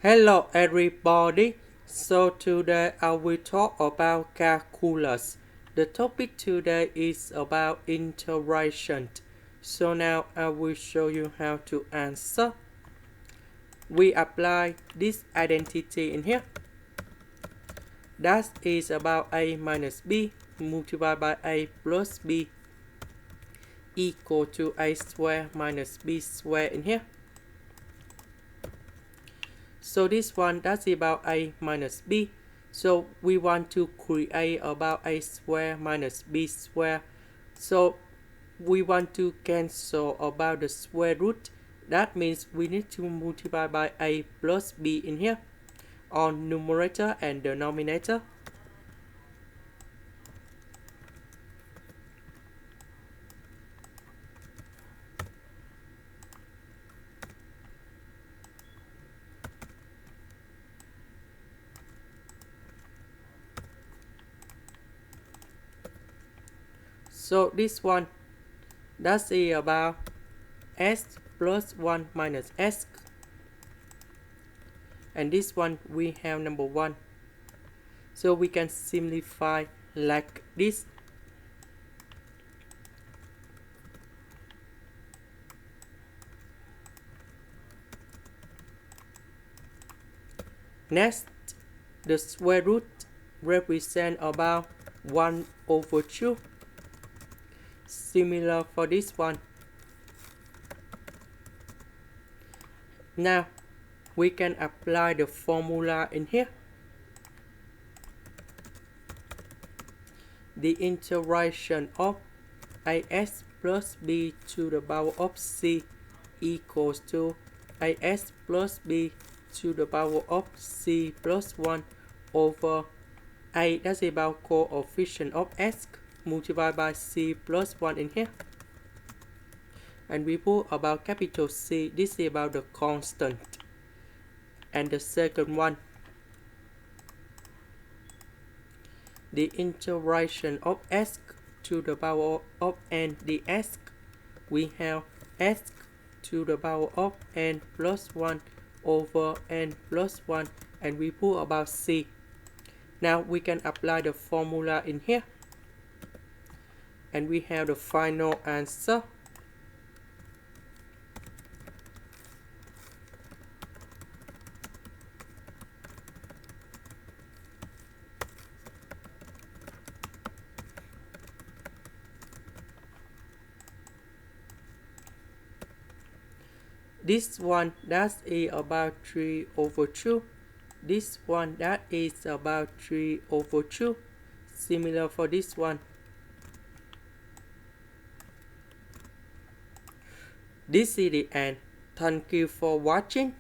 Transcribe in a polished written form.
Hello everybody. So today I will talk about calculus. The topic today is about integration. So now I will show you how to answer. We apply this identity in here. That is about a minus b multiplied by a plus b equal to a square minus b square in here. So this one, that's about a minus b. So we want to create about a square minus b square. So we want to cancel about the square root. That means we need to multiply by a plus b in here on numerator and denominator. So this one, that's about s plus 1 minus s. And this one we have number 1. So we can simplify like this. Next, the square root represent about 1 over 2. Similar for this one. Now, we can apply the formula in here. The integration of as plus b to the power of c equals to as plus b to the power of c plus 1 over a, that's about coefficient of s multiplied by c plus 1 in here. And we put about capital C, this is about the constant. And the second one, the integration of s to the power of n ds, we have s to the power of n plus 1 over n plus 1, and we put about c. Now we can apply the formula in here, and we have the final answer. This one, that is about 3 over 2. This one, that is about 3 over 2. Similar for this one. This is the end. Thank you for watching.